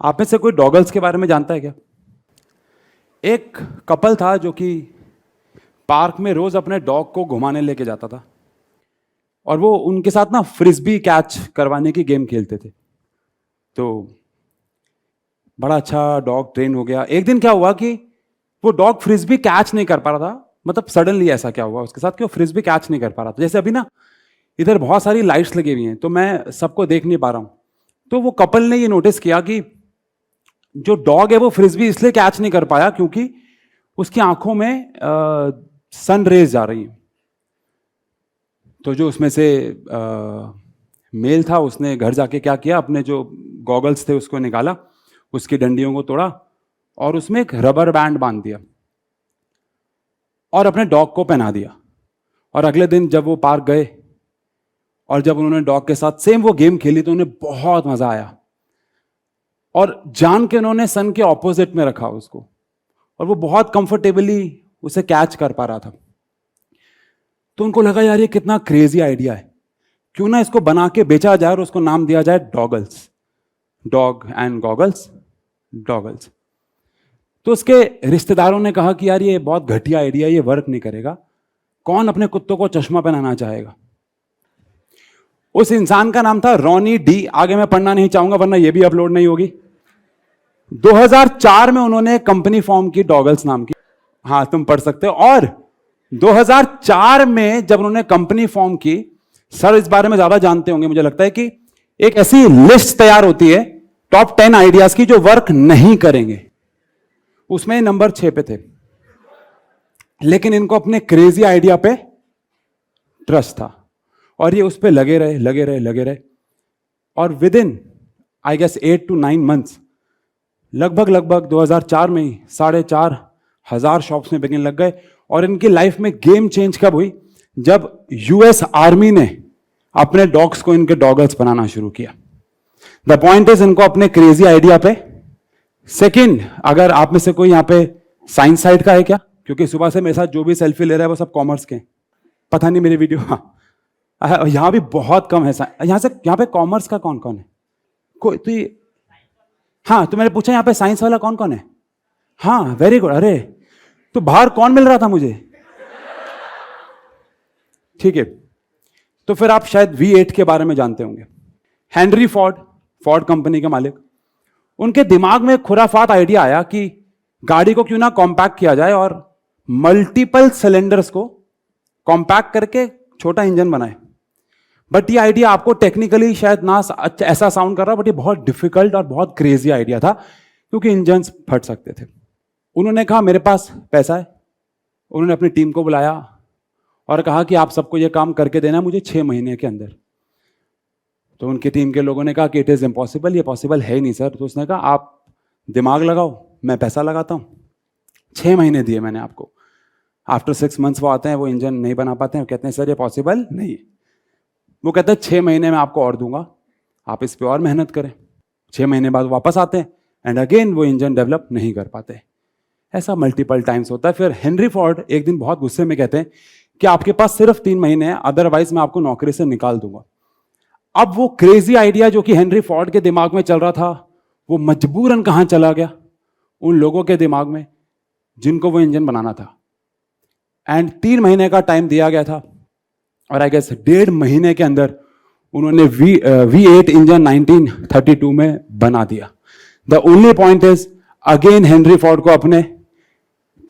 आप में से कोई डॉगल्स के बारे में जानता है क्या? एक कपल था जो कि पार्क में रोज अपने डॉग को घुमाने लेके जाता था और वो उनके साथ ना फ्रिस्बी कैच करवाने की गेम खेलते थे। तो बड़ा अच्छा डॉग ट्रेन हो गया। एक दिन क्या हुआ कि वो डॉग फ्रिस्बी कैच नहीं कर पा रहा था। मतलब सडनली ऐसा क्या हुआ उसके साथ कि वो फ्रिस्बी कैच नहीं कर पा रहा था। जैसे अभी ना इधर बहुत सारी लाइट्स लगी हुई हैं तो मैं सबको देख नहीं पा रहा हूं। तो वो कपल ने ये नोटिस किया कि जो डॉग है वो फ्रिस्बी इसलिए कैच नहीं कर पाया क्योंकि उसकी आंखों में सन रेज जा रही हैं। तो जो उसमें से मेल था उसने घर जाके क्या किया, अपने जो गॉगल्स थे उसको निकाला, उसकी डंडियों को तोड़ा और उसमें एक रबर बैंड बांध दिया और अपने डॉग को पहना दिया। और अगले दिन जब वो पार्क गए और जब उन्होंने डॉग के साथ सेम वो गेम खेली तो उन्हें बहुत मजा आया और जान के उन्होंने सन के ऑपोजिट में रखा उसको और वो बहुत कंफर्टेबली उसे कैच कर पा रहा था। तो उनको लगा यार ये कितना क्रेजी आइडिया है, क्यों ना इसको बना के बेचा जाए और उसको नाम दिया जाए डॉगल्स, डॉग एंड गॉगल्स, डॉगल्स। तो उसके रिश्तेदारों ने कहा कि यार ये बहुत घटिया आइडिया, ये वर्क नहीं करेगा, कौन अपने कुत्तों को चश्मा पहनाना चाहेगा। उस इंसान का नाम था रॉनी डी। आगे मैं पढ़ना नहीं चाहूंगा वरना ये भी अपलोड नहीं होगी। 2004 में उन्होंने कंपनी फॉर्म की डॉगल्स नाम की। हाँ तुम पढ़ सकते हो। और 2004 में जब उन्होंने कंपनी फॉर्म की, सर इस बारे में ज्यादा जानते होंगे मुझे लगता है, कि एक ऐसी लिस्ट तैयार होती है टॉप 10 आइडियाज की जो वर्क नहीं करेंगे। उसमें नंबर 6 पे थे, लेकिन इनको अपने क्रेजी आइडिया पे ट्रस्ट था और ये उस पे लगे रहे और within I guess 8 to 9 months लगभग 2004 में ही 4,500 शॉप्स में बिकने लग गए। और इनकी लाइफ में गेम चेंज कब हुई? जब यूएस आर्मी ने अपने डॉग्स को इनके डॉगल्स बनाना शुरू किया। द पॉइंट इज इनको अपने क्रेजी आइडिया पे। सेकंड, अगर आप में से कोई यहां पे साइंस साइड का है क्या? क्योंकि सुबह से मेरे साथ जो भी सेल्फी ले रहा है वो सब कॉमर्स के, पता नहीं मेरी वीडियो। हाँ यहां भी बहुत कम है। यहां पे कॉमर्स का कौन कौन है? कोई तो हाँ, तो मैंने पूछा यहां पे साइंस वाला कौन कौन है? हाँ वेरी गुड। अरे तो बाहर कौन मिल रहा था मुझे? ठीक है, तो फिर आप शायद V8 के बारे में जानते होंगे। हेनरी फोर्ड, फोर्ड कंपनी के मालिक, उनके दिमाग में खुराफात आइडिया आया कि गाड़ी को क्यों ना कॉम्पैक्ट किया जाए और मल्टीपल सिलेंडर्स को कॉम्पैक्ट करके छोटा इंजन बनाए। बट ये आइडिया आपको टेक्निकली शायद ना ऐसा साउंड कर रहा, बट ये बहुत डिफिकल्ट और बहुत क्रेजी आइडिया था क्योंकि इंजन फट सकते थे। उन्होंने कहा मेरे पास पैसा है। उन्होंने अपनी टीम को बुलाया और कहा कि आप सबको ये काम करके देना मुझे 6 महीने के अंदर। तो उनकी टीम के लोगों ने कहा कि इट इज इम्पॉसिबल, ये पॉसिबल है ही नहीं सर। तो उसने कहा आप दिमाग लगाओ, मैं पैसा लगाता हूं। 6 महीने दिए मैंने आपको। आफ्टर 6 मंथ्स वो आते हैं, वो इंजन नहीं बना पाते हैं, कहते हैं सर ये पॉसिबल नहीं है। वो कहते हैं 6 महीने में आपको और दूंगा, आप इस पर और मेहनत करें। 6 महीने बाद वापस आते हैं एंड अगेन वो इंजन डेवलप नहीं कर पाते। ऐसा मल्टीपल टाइम्स होता है। फिर हेनरी फोर्ड एक दिन बहुत गुस्से में कहते हैं कि आपके पास सिर्फ 3 महीने हैं, अदरवाइज मैं आपको नौकरी से निकाल दूंगा। अब वो क्रेजी आइडिया जो कि हेनरी फोर्ड के दिमाग में चल रहा था, वो मजबूरन कहां चला गया? उन लोगों के दिमाग में जिनको वो इंजन बनाना था। एंड 3 महीने का टाइम दिया गया था और आई गेस 1.5 महीने के अंदर उन्होंने V8 इंजन 1932 में बना दिया। The only point is again Henry Ford को अपने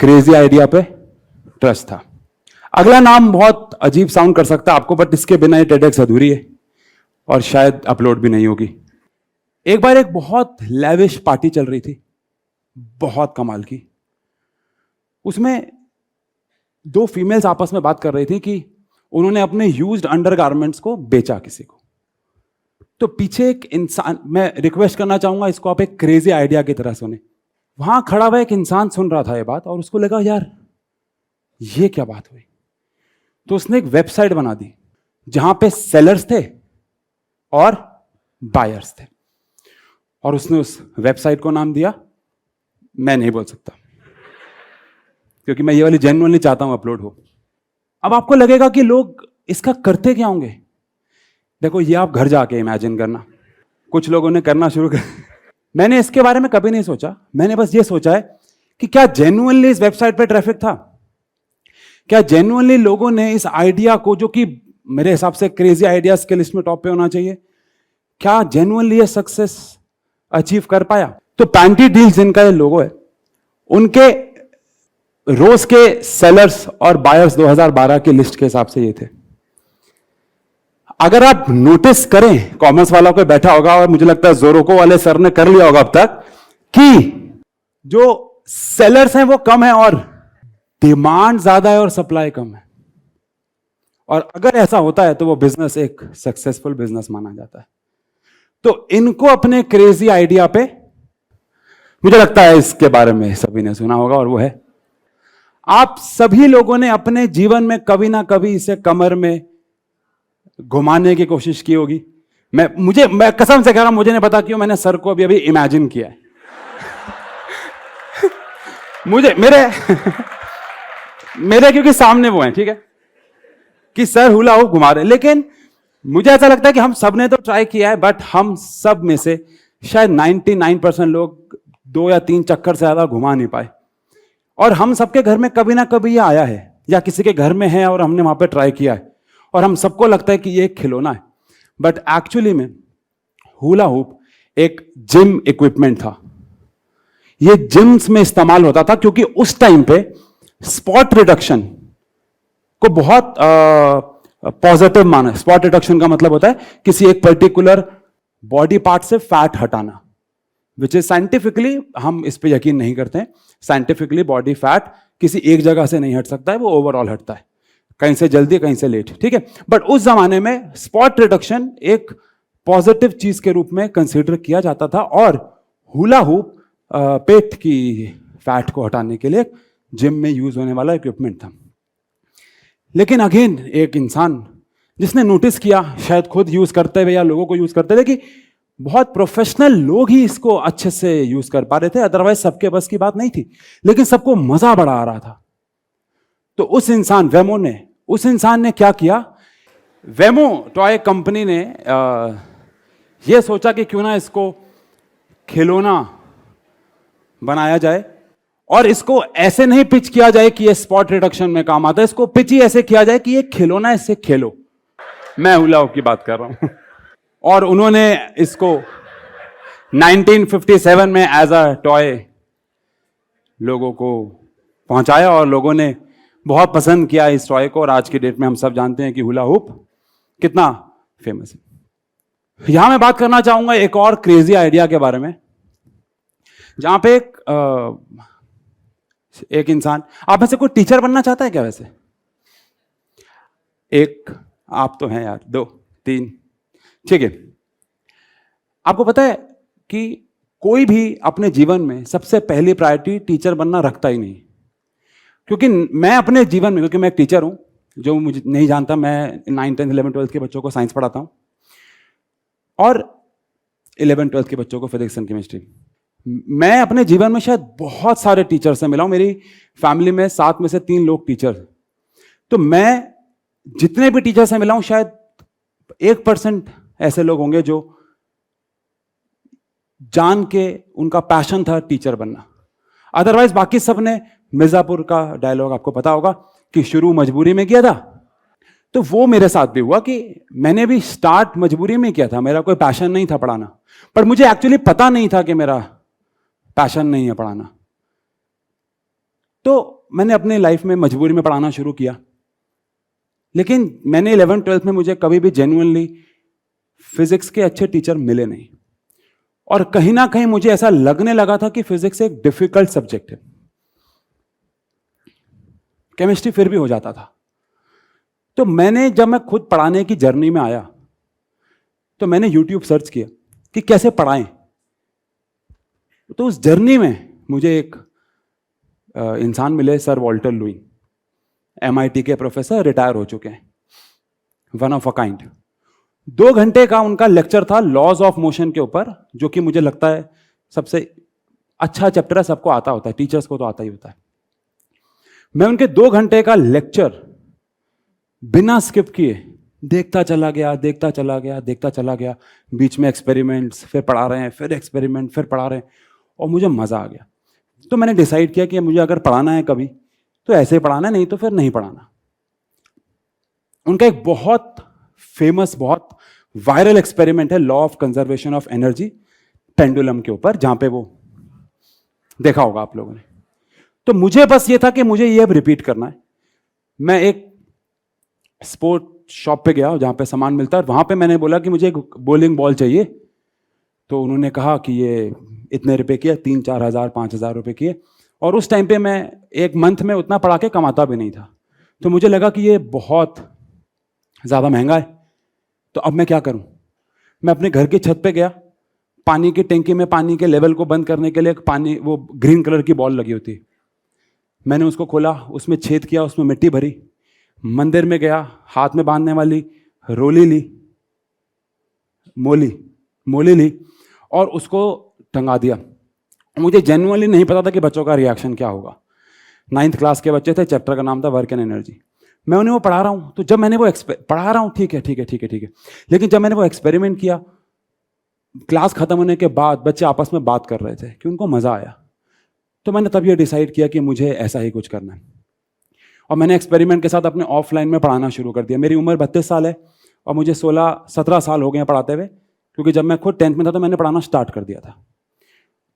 क्रेजी आइडिया पे ट्रस्ट था। अगला नाम बहुत अजीब साउंड कर सकता है आपको, बट इसके बिना ये TEDx अधूरी है और शायद अपलोड भी नहीं होगी। एक बार एक बहुत लैविश पार्टी चल रही थी, बहुत कमाल की। उसमें 2 फीमेल्स आपस में बात कर रही थी कि उन्होंने अपने यूज्ड अंडरगारमेंट्स को बेचा किसी को। तो पीछे एक इंसान, मैं रिक्वेस्ट करना चाहूंगा इसको आप एक क्रेजी आइडिया की तरह सुने। वहां खड़ा हुआ एक इंसान सुन रहा था ये बात और उसको लगा यार ये क्या बात हुई। तो उसने एक वेबसाइट बना दी जहां पे सेलर्स थे और बायर्स थे और उसने उस वेबसाइट को नाम दिया, मैं नहीं बोल सकता क्योंकि मैं ये वाली जेन्युइनली नहीं चाहता हूं अपलोड हो। अब आपको लगेगा कि लोग इसका करते क्या होंगे। देखो ये आप घर जाके इमेजिन करना, कुछ लोगों ने करना शुरू कर मैंने इसके बारे में कभी नहीं सोचा। मैंने बस ये सोचा है कि क्या जेन्युइनली इस वेबसाइट पे ट्रैफिक था, क्या जेन्युइनली लोगों ने इस आइडिया को, जो कि मेरे हिसाब से क्रेजी आइडियाज के लिस्ट में टॉप पे होना चाहिए, क्या जेन्युइनली ये सक्सेस अचीव कर पाया। तो पैंटी डील्स जिनका ये लोगो है, उनके रोज के सेलर्स और बायर्स 2012 की लिस्ट के हिसाब से ये थे। अगर आप नोटिस करें, कॉमर्स वाला कोई बैठा होगा और मुझे लगता है जोरोको वाले सर ने कर लिया होगा अब तक, कि जो सेलर्स हैं वो कम है और डिमांड ज्यादा है और सप्लाई कम है। और अगर ऐसा होता है तो वो बिजनेस एक सक्सेसफुल बिजनेस माना जाता है। तो इनको अपने क्रेजी आइडिया पे, मुझे लगता है इसके बारे में सभी ने सुना होगा, और वो है, आप सभी लोगों ने अपने जीवन में कभी ना कभी इसे कमर में घुमाने की कोशिश की होगी। मैं कसम से कह रहा हूं, मुझे नहीं पता क्यों मैंने सर को अभी इमेजिन किया है। मुझे मेरे क्योंकि सामने वो हैं, ठीक है, कि सर हुला हुप घुमा रहे। लेकिन मुझे ऐसा लगता है कि हम सब ने तो ट्राई किया है, बट हम सब में से शायद 99% लोग 2 या 3 चक्कर से ज्यादा घुमा नहीं पाए। और हम सबके घर में कभी ना कभी ये आया है, या किसी के घर में है और हमने वहां पे ट्राई किया है, और हम सबको लगता है कि ये एक खिलौना है। बट एक्चुअली में हुला हुप एक जिम इक्विपमेंट था। ये जिम्स में इस्तेमाल होता था क्योंकि उस टाइम पे स्पॉट रिडक्शन को बहुत पॉजिटिव माना। स्पॉट रिडक्शन का मतलब होता है किसी एक पर्टिकुलर बॉडी पार्ट से फैट हटाना, विच इज साइंटिफिकली, हम इस पे यकीन नहीं करते हैं, साइंटिफिकली बॉडी फैट किसी एक जगह से नहीं हट सकता है, वो ओवरऑल हटता है, कहीं से जल्दी कहीं से लेट, ठीक है। बट उस जमाने में स्पॉट रिडक्शन एक पॉजिटिव चीज के रूप में कंसीडर किया जाता था, और हुला हुप पेट की फैट को हटाने के लिए जिम में यूज होने वाला इक्विपमेंट था। लेकिन अगेन एक इंसान जिसने नोटिस किया, शायद खुद यूज करते हुए या लोगों को यूज करते हुए, कि बहुत प्रोफेशनल लोग ही इसको अच्छे से यूज कर पा रहे थे, अदरवाइज सबके बस की बात नहीं थी, लेकिन सबको मजा बड़ा आ रहा था। तो उस इंसान ने क्या किया, वेमो टॉय कंपनी ने यह सोचा कि क्यों ना इसको खिलौना बनाया जाए, और इसको ऐसे नहीं पिच किया जाए कि ये स्पॉट रिडक्शन में काम आता है, इसको पिच ही ऐसे किया जाए कि ये खिलौना, इससे खेलो। मैं हुला हुप की बात कर रहा हूं। और उन्होंने इसको 1957 में एज अ टॉय लोगों को पहुंचाया, और लोगों ने बहुत पसंद किया इस टॉय को, और आज की डेट में हम सब जानते हैं कि हुला हुप कितना फेमस है। यहां मैं बात करना चाहूंगा एक और क्रेजी आइडिया के बारे में, जहां पे एक इंसान, आप में से कोई टीचर बनना चाहता है क्या? वैसे एक आप तो हैं यार, 2 3, ठीक है। आपको पता है कि कोई भी अपने जीवन में सबसे पहली प्रायोरिटी टीचर बनना रखता ही नहीं, क्योंकि मैं अपने जीवन में, क्योंकि मैं एक टीचर हूं, जो मुझे नहीं जानता, मैं 9, 10, 11, 12 के बच्चों को साइंस पढ़ाता हूं, और 11, 12 के बच्चों को फिजिक्स एंड केमिस्ट्री। मैं अपने जीवन में शायद बहुत सारे टीचर से मिला हूं। मेरी फैमिली में 7 में से 3 लोग टीचर, तो मैं जितने भी टीचर से मिला हूं, शायद 1% ऐसे लोग होंगे जो जान के उनका पैशन था टीचर बनना। अदरवाइज बाकी सब ने, मिर्जापुर का डायलॉग आपको पता होगा कि शुरू मजबूरी में किया था, तो वो मेरे साथ भी हुआ कि मैंने भी स्टार्ट मजबूरी में किया था। मेरा कोई पैशन नहीं था पढ़ाना, पर मुझे एक्चुअली पता नहीं था कि मेरा पैशन नहीं है पढ़ाना। तो मैंने अपनी लाइफ में मजबूरी में पढ़ाना शुरू किया, लेकिन मैंने 11, 12 में मुझे कभी भी जेन्युइनली फिजिक्स के अच्छे टीचर मिले नहीं, और कहीं ना कहीं मुझे ऐसा लगने लगा था कि फिजिक्स एक डिफिकल्ट सब्जेक्ट है। केमिस्ट्री फिर भी हो जाता था। तो जब मैं खुद पढ़ाने की जर्नी में आया, तो मैंने यूट्यूब सर्च किया कि कैसे पढ़ाएं। तो उस जर्नी में मुझे एक इंसान मिले, सर वॉल्टर लुईन, MIT के प्रोफेसर, रिटायर हो चुके हैं, वन ऑफ अ काइंड। 2 घंटे का उनका लेक्चर था लॉज ऑफ मोशन के ऊपर, जो कि मुझे लगता है सबसे अच्छा चैप्टर है, सबको आता होता है, टीचर्स को तो आता ही होता है। मैं उनके 2 घंटे का लेक्चर बिना स्किप किए देखता चला गया, देखता चला गया, देखता चला गया। बीच में एक्सपेरिमेंट्स, फिर पढ़ा रहे हैं, फिर एक्सपेरिमेंट, फिर पढ़ा रहे हैं, और मुझे मज़ा आ गया। तो मैंने डिसाइड किया कि मुझे अगर पढ़ाना है कभी तो ऐसे पढ़ाना, नहीं तो फिर नहीं पढ़ाना। उनका एक बहुत फेमस, बहुत वायरल एक्सपेरिमेंट है law of conservation of energy, pendulum के ऊपर, जहां पे वो देखा होगा आप लोगों ने। तो मुझे बस ये था कि मुझे ये अब रिपीट करना है। मैं एक स्पोर्ट शॉप पे गया जहां पे सामान मिलता है, वहां पे मैंने बोला कि मुझे एक बॉलिंग बॉल चाहिए। तो उन्होंने कहा कि ये इतने रुपए की है, 3-4 हज़ार 5,000 रुपए की है। और उस टाइम पे मैं एक मंथ में उतना पढ़ा के कमाता भी नहीं था, तो मुझे लगा कि ये बहुत ज़्यादा महंगा है। तो अब मैं क्या करूं? मैं अपने घर की छत पे गया, पानी की टैंकी में पानी के लेवल को बंद करने के लिए पानी, वो ग्रीन कलर की बॉल लगी होती, मैंने उसको खोला, उसमें छेद किया, उसमें मिट्टी भरी, मंदिर में गया, हाथ में बांधने वाली रोली ली, मोली ली, और उसको टंगा दिया। मुझे जेन्युइनली नहीं पता था कि बच्चों का रिएक्शन क्या होगा। 9th क्लास के बच्चे थे, चैप्टर का नाम था वर्क एंड एनर्जी। मैं उन्हें वो पढ़ा रहा हूँ, तो जब मैंने वो पढ़ा रहा हूँ, ठीक है, लेकिन जब मैंने वो एक्सपेरिमेंट किया, क्लास खत्म होने के बाद बच्चे आपस में बात कर रहे थे कि उनको मज़ा आया। तो मैंने तब ये डिसाइड किया कि मुझे ऐसा ही कुछ करना है, और मैंने एक्सपेरिमेंट के साथ अपने ऑफलाइन में पढ़ाना शुरू कर दिया। मेरी उम्र 32 साल है और मुझे 16-17 साल हो गए हैं पढ़ाते हुए, क्योंकि जब मैं खुद 10th में था तो मैंने पढ़ाना स्टार्ट कर दिया था।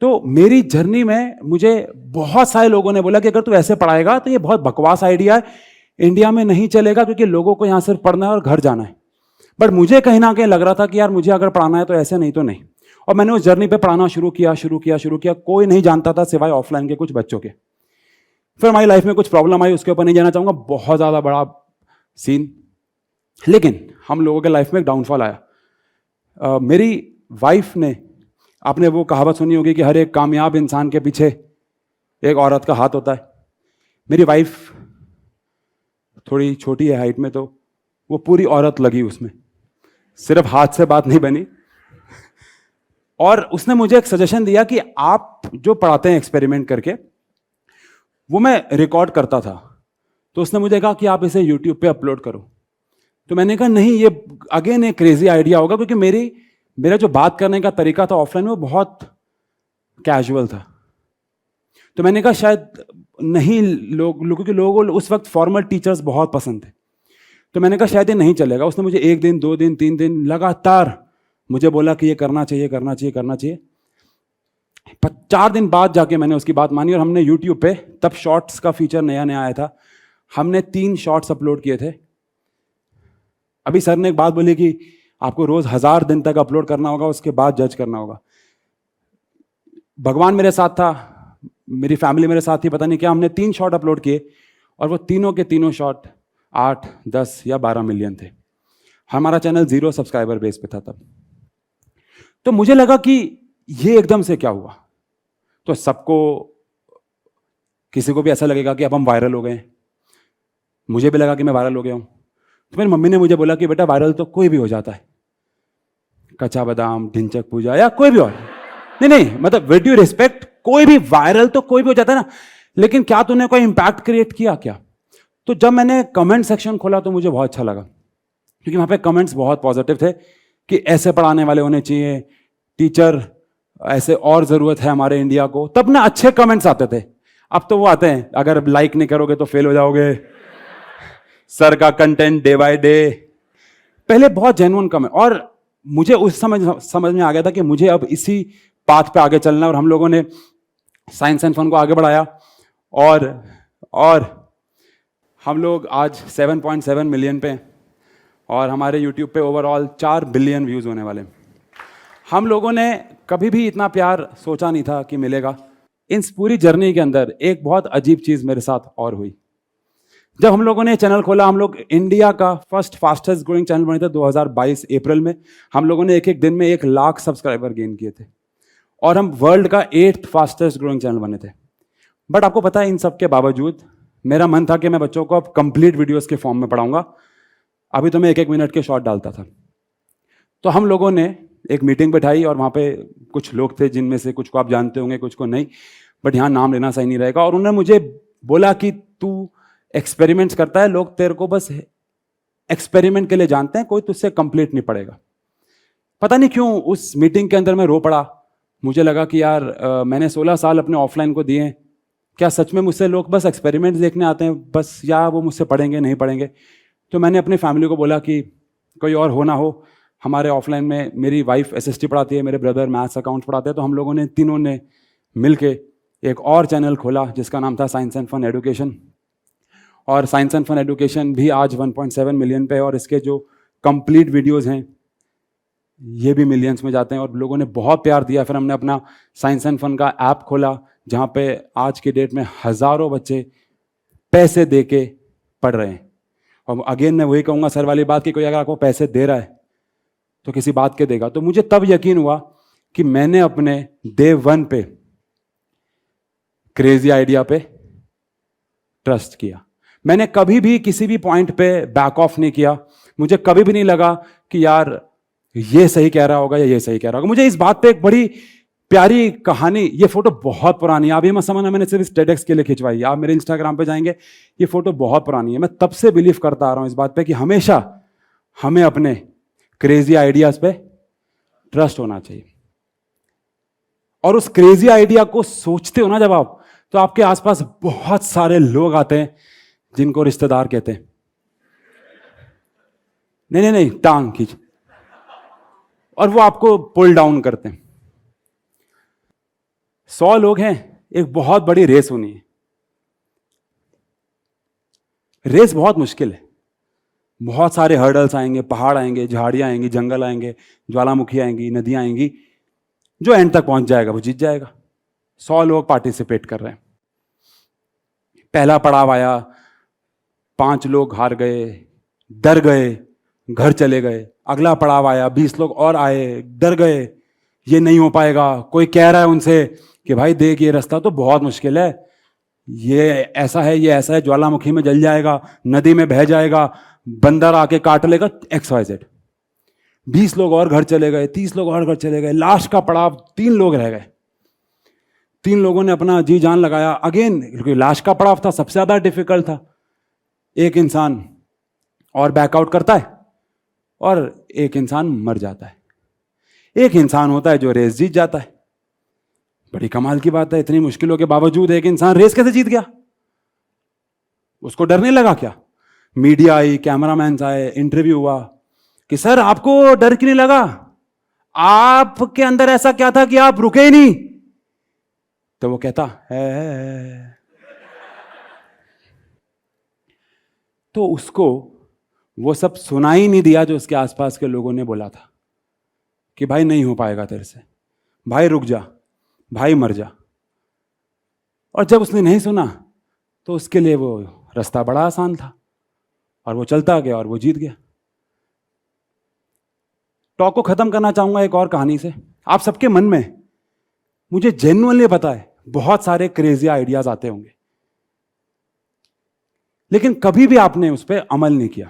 तो मेरी जर्नी में मुझे बहुत सारे लोगों ने बोला कि अगर तू ऐसे पढ़ाएगा तो ये बहुत बकवास आइडिया है, इंडिया में नहीं चलेगा, क्योंकि लोगों को यहाँ सिर्फ पढ़ना है और घर जाना है। बट मुझे कहीं ना कहीं लग रहा था कि यार मुझे अगर पढ़ाना है तो ऐसे, नहीं तो नहीं। और मैंने उस जर्नी पे पढ़ाना शुरू किया। कोई नहीं जानता था सिवाय ऑफलाइन के कुछ बच्चों के। फिर हमारी लाइफ में कुछ प्रॉब्लम आई, उसके ऊपर नहीं जाना चाहूंगा, बहुत ज़्यादा बड़ा सीन। लेकिन हम लोगों के लाइफ में एक डाउनफॉल आया। मेरी वाइफ ने, आपने वो कहावत सुनी होगी कि हर एक कामयाब इंसान के पीछे एक औरत का हाथ होता है। मेरी वाइफ थोड़ी छोटी है हाइट में, तो वो पूरी औरत लगी उसमें, सिर्फ हाथ से बात नहीं बनी। और उसने मुझे एक सजेशन दिया कि आप जो पढ़ाते हैं एक्सपेरिमेंट करके, वो मैं रिकॉर्ड करता था, तो उसने मुझे कहा कि आप इसे यूट्यूब पे अपलोड करो। तो मैंने कहा नहीं, ये अगेन एक क्रेजी आइडिया होगा, क्योंकि मेरा जो बात करने का तरीका था ऑफलाइन में वो बहुत कैजुअल था। तो मैंने कहा शायद नहीं, क्योंकि लोगों को उस वक्त फॉर्मल टीचर्स बहुत पसंद थे, तो मैंने कहा शायद ये नहीं चलेगा। उसने मुझे 1 दिन 2 दिन 3 दिन लगातार मुझे बोला कि ये करना चाहिए। 4 दिन बाद जाके मैंने उसकी बात मानी, और हमने यूट्यूब पे, तब शॉर्ट्स का फीचर नया नया आया था, हमने 3 शॉर्ट्स अपलोड किए थे। अभी सर ने एक बात बोली कि आपको रोज 1000 दिन तक अपलोड करना होगा, उसके बाद जज करना होगा। भगवान मेरे साथ था, मेरी फैमिली मेरे साथ थी, पता नहीं क्या, हमने 3 शॉर्ट अपलोड किए, और वो तीनों के तीनों शॉर्ट 8, 10 या 12 मिलियन थे। हमारा चैनल 0 सब्सक्राइबर बेस पे था तब। तो मुझे लगा कि ये एकदम से क्या हुआ, तो सबको, किसी को भी ऐसा लगेगा कि अब हम वायरल हो गए। मुझे भी लगा कि मैं वायरल हो गया हूं। तो मेरी मम्मी ने मुझे बोला कि बेटा वायरल तो कोई भी हो जाता है, कच्चा बादाम, ढिंचक पूजा या कोई भी और, नहीं, मतलब विद ड्यू रिस्पेक्ट, कोई भी वायरल तो कोई भी हो जाता है ना, लेकिन क्या तूने कोई इंपैक्ट क्रिएट किया क्या? तो जब मैंने कमेंट सेक्शन खोला तो मुझे बहुत अच्छा लगा, क्योंकि वहां पे कमेंट्स बहुत पॉजिटिव थे कि ऐसे पढ़ाने वाले होने चाहिए, टीचर ऐसे और जरूरत है हमारे इंडिया को। तब ना अच्छे कमेंट्स आते थे। अब तो वो आते हैं, अगर लाइक नहीं करोगे तो फेल हो जाओगे, सर का कंटेंट डे बाय डे। पहले बहुत जेन्युइन कमेंट, और मुझे उस समझ में आ गया था कि मुझे अब इसी पाथ पे आगे चलना है। और हम लोगों ने साइंस एंड फन को आगे बढ़ाया, और हम लोग आज 7.7 मिलियन पे, और हमारे यूट्यूब पे ओवरऑल 4 बिलियन व्यूज होने वाले। हम लोगों ने कभी भी इतना प्यार सोचा नहीं था कि मिलेगा। इन पूरी जर्नी के अंदर एक बहुत अजीब चीज मेरे साथ और हुई। जब हम लोगों ने चैनल खोला, हम लोग इंडिया का फर्स्ट फास्टेस्ट ग्रोइंग चैनल बने थे 2022 अप्रैल में। हम लोगों ने एक दिन में 1 लाख सब्सक्राइबर गेन किए थे, और हम वर्ल्ड का 8th फास्टेस्ट ग्रोइंग चैनल बने थे। बट आपको पता है, इन सब के बावजूद मेरा मन था कि मैं बच्चों को अब कंप्लीट वीडियोस के फॉर्म में पढ़ाऊंगा। अभी तो मैं 1-1 मिनट के शॉर्ट डालता था। तो हम लोगों ने एक मीटिंग बैठाई, और वहाँ पे कुछ लोग थे, जिनमें से कुछ को आप जानते होंगे, कुछ को नहीं, बट यहाँ नाम लेना सही नहीं रहेगा। और उन्होंने मुझे बोला कि तू एक्सपेरिमेंट्स करता है, लोग तेरे को बस एक्सपेरिमेंट के लिए जानते हैं, कोई तुझसे कंप्लीट नहीं पड़ेगा। पता नहीं क्यों उस मीटिंग के अंदर मैं रो पड़ा। मुझे लगा कि यार मैंने 16 साल अपने ऑफलाइन को दिए, क्या सच में मुझसे लोग बस एक्सपेरिमेंट्स देखने आते हैं बस, या वो मुझसे पढ़ेंगे नहीं पढ़ेंगे। तो मैंने अपनी फैमिली को बोला कि कोई और हो ना हो, हमारे ऑफलाइन में मेरी वाइफ एसएसटी पढ़ाती है, मेरे ब्रदर मैथ्स अकाउंट्स पढ़ाते हैं, तो हम लोगों ने तीनों ने मिलके एक और चैनल खोला जिसका नाम था साइंस एंड फन एजुकेशन। और साइंस एंड फन एजुकेशन भी आज 1.7 मिलियन पे, और इसके जो कंप्लीट वीडियोस हैं ये भी मिलियंस में जाते हैं, और लोगों ने बहुत प्यार दिया। फिर हमने अपना साइंस एंड फन का ऐप खोला जहाँ पे आज की डेट में हज़ारों बच्चे पैसे दे के पढ़ रहे हैं। और अगेन मैं वही कहूँगा सर वाली बात कि कोई अगर आपको पैसे दे रहा है तो किसी बात के देगा। तो मुझे तब यकीन हुआ कि मैंने अपने डे 1 पे क्रेजी आइडिया पे ट्रस्ट किया। मैंने कभी भी किसी भी पॉइंट पे बैक ऑफ नहीं किया। मुझे कभी भी नहीं लगा कि यार ये सही कह रहा होगा या ये सही कह रहा होगा। मुझे इस बात पे एक बड़ी प्यारी कहानी, ये फोटो बहुत पुरानी है, आप ये मत समझना मैंने सिर्फ टेडेक्स के लिए खिंचवाई। आप मेरे इंस्टाग्राम पे जाएंगे, ये फोटो बहुत पुरानी है। मैं तब से बिलीव करता आ रहा हूं इस बात पे कि हमेशा हमें अपने क्रेजी आइडियाज पे ट्रस्ट होना चाहिए। और उस क्रेजी आइडिया को सोचते हो ना जब आप, तो आपके आसपास बहुत सारे लोग आते हैं जिनको रिश्तेदार कहते हैं। नहीं, टांग खींच, और वो आपको पुल डाउन करते हैं। 100 लोग हैं, एक बहुत बड़ी रेस होनी है। रेस बहुत मुश्किल है, बहुत सारे हर्डल्स आएंगे, पहाड़ आएंगे, झाड़ियां आएंगी, जंगल आएंगे, ज्वालामुखी आएंगी, नदियां आएंगी। जो एंड तक पहुंच जाएगा वो जीत जाएगा। 100 लोग पार्टिसिपेट कर रहे हैं। पहला पड़ाव आया, 5 लोग हार गए, डर गए, घर चले गए। अगला पड़ाव आया, 20 लोग और आए, डर गए, ये नहीं हो पाएगा। कोई कह रहा है उनसे कि भाई देख ये रास्ता तो बहुत मुश्किल है, ये ऐसा है, ये ऐसा है, ज्वालामुखी में जल जाएगा, नदी में बह जाएगा, बंदर आके काट लेगा, XYZ। 20 लोग और घर चले गए, 30 लोग और घर चले गए। लास्ट का पड़ाव 3 लोग रह गए। 3 लोगों ने अपना जी जान लगाया। अगेन क्योंकि लास्ट का पड़ाव था, सबसे ज्यादा डिफिकल्ट था। एक इंसान और बैकआउट करता है और एक इंसान मर जाता है। एक इंसान होता है जो रेस जीत जाता है। बड़ी कमाल की बात है, इतनी मुश्किलों के बावजूद एक इंसान रेस कैसे जीत गया? उसको डर नहीं लगा क्या? मीडिया आई, कैमरामैन आए, इंटरव्यू हुआ कि सर आपको डर क्यों नहीं लगा? आपके अंदर ऐसा क्या था कि आप रुके ही नहीं? तो वो कहता है। तो उसको वो सब सुनाई नहीं दिया जो उसके आसपास के लोगों ने बोला था कि भाई नहीं हो पाएगा तेरे से, भाई रुक जा, भाई मर जा। और जब उसने नहीं सुना तो उसके लिए वो रास्ता बड़ा आसान था और वो चलता गया और वो जीत गया। टॉक को खत्म करना चाहूंगा एक और कहानी से। आप सबके मन में, मुझे जेन्युइनली पता है, बहुत सारे क्रेजी आइडियाज आते होंगे, लेकिन कभी भी आपने उस पर अमल नहीं किया।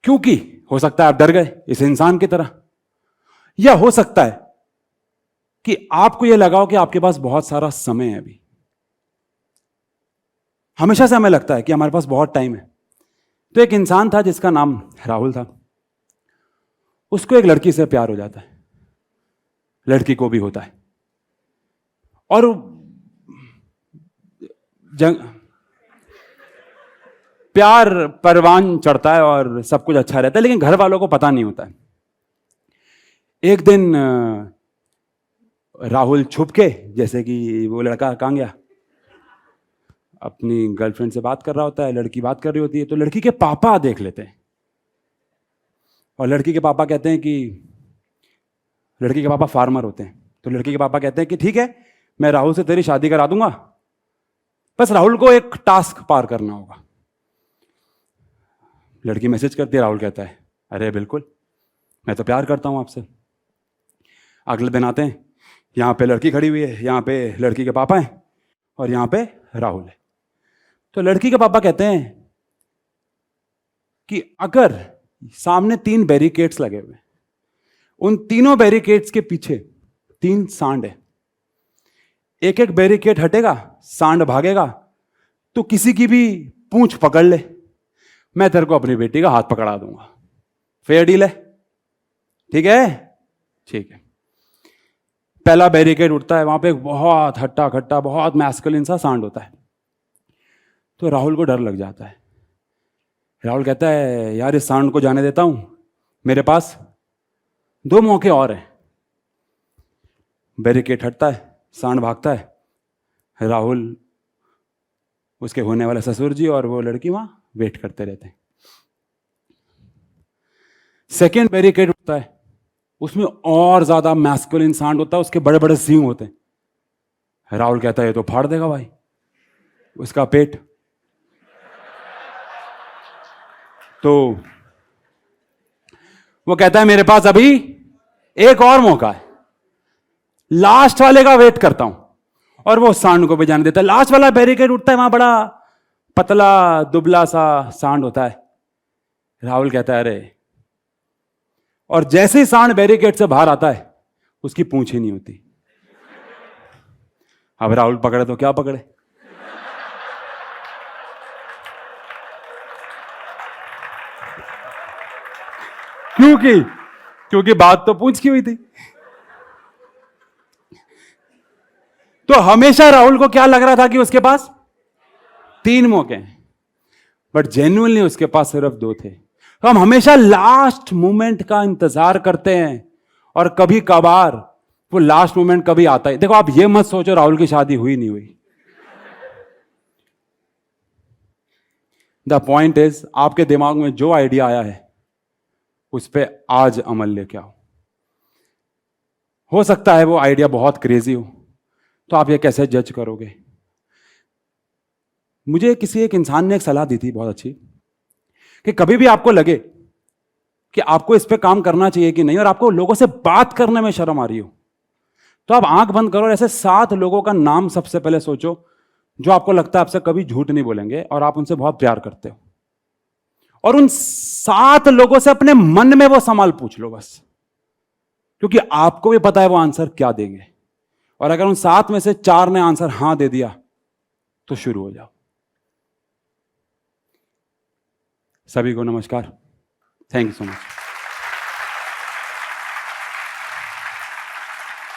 क्योंकि हो सकता है आप डर गए इस इंसान की तरह, या हो सकता है कि आपको यह लगा हो कि आपके पास बहुत सारा समय है। अभी हमेशा से हमें लगता है कि हमारे पास बहुत टाइम है। तो एक इंसान था जिसका नाम राहुल था। उसको एक लड़की से प्यार हो जाता है, लड़की को भी होता है, और प्यार परवान चढ़ता है और सब कुछ अच्छा रहता है, लेकिन घर वालों को पता नहीं होता है। एक दिन राहुल छुप के, जैसे कि वो लड़का कहाँ गया, अपनी गर्लफ्रेंड से बात कर रहा होता है, लड़की बात कर रही होती है, तो लड़की के पापा देख लेते हैं। और लड़की के पापा कहते हैं कि, लड़की के पापा फार्मर होते हैं, तो लड़की के पापा कहते हैं कि ठीक है, मैं राहुल से तेरी शादी करा दूंगा, बस राहुल को एक टास्क पार करना होगा। लड़की मैसेज करती है, राहुल कहता है अरे बिल्कुल, मैं तो प्यार करता हूं आपसे। अगले दिन आते हैं, यहाँ पे लड़की खड़ी हुई है, यहाँ पे लड़की के पापा हैं और यहाँ पे राहुल है। तो लड़की के पापा कहते हैं कि अगर सामने 3 बैरिकेड्स लगे हुए, उन तीनों बैरिकेड्स के पीछे 3 सांड है, एक एक बैरिकेड हटेगा, सांड भागेगा, तो किसी की भी पूंछ पकड़ ले, मैं तेरे को अपनी बेटी का हाथ पकड़ा दूंगा। फेयर डील है? ठीक है, ठीक है। पहला बैरिकेड उठता है, वहां पे एक बहुत हट्टा खट्टा, बहुत मैस्कुलिन सा सांड होता है। तो राहुल को डर लग जाता है। राहुल कहता है, यार इस सांड को जाने देता हूं, मेरे पास 2 मौके और हैं। बैरिकेड हटता है, सांड भागता है। राहुल, उसके होने वाले ससुर जी और वो लड़की वहां वेट करते रहते हैं। सेकेंड बैरिकेड उठता है, उसमें और ज्यादा मैस्कुलिन सांड होता है, उसके बड़े बड़े सींग होते हैं। राहुल कहता है, ये तो फाड़ देगा भाई उसका पेट। तो वो कहता है, मेरे पास अभी एक और मौका है, लास्ट वाले का वेट करता हूं। और वो सांड को भी जाने देता है। लास्ट वाला बैरिकेड उठता है, वहां बड़ा पतला दुबला सा सांड होता है। राहुल कहता है, अरे। और जैसे ही सांड बैरिकेड से बाहर आता है, उसकी पूंछ ही नहीं होती। अब राहुल पकड़े तो क्या पकड़े? क्योंकि बात तो पूंछ की हुई थी। तो हमेशा राहुल को क्या लग रहा था कि उसके पास 3 मौके हैं, बट जेन्युइनली उसके पास सिर्फ 2 थे। तो हम हमेशा लास्ट मोमेंट का इंतजार करते हैं, और कभी कभार वो लास्ट मोमेंट कभी आता है। देखो, आप ये मत सोचो राहुल की शादी हुई नहीं हुई। द पॉइंट इज, आपके दिमाग में जो आइडिया आया है उस पर आज अमल लेके आओ। हो सकता है वो आइडिया बहुत क्रेजी हो, तो आप ये कैसे जज करोगे? मुझे किसी एक इंसान ने एक सलाह दी थी बहुत अच्छी, कि कभी भी आपको लगे कि आपको इस पे काम करना चाहिए कि नहीं, और आपको लोगों से बात करने में शर्म आ रही हो, तो आप आंख बंद करो और ऐसे 7 लोगों का नाम सबसे पहले सोचो जो आपको लगता है आपसे कभी झूठ नहीं बोलेंगे और आप उनसे बहुत प्यार करते हो। और उन 7 लोगों से अपने मन में वो सवाल पूछ लो बस, क्योंकि आपको भी पता है वो आंसर क्या देंगे। और अगर उन 7 में से 4 ने आंसर हां दे दिया, तो शुरू हो जाओ। सभी को नमस्कार। Thank you so much.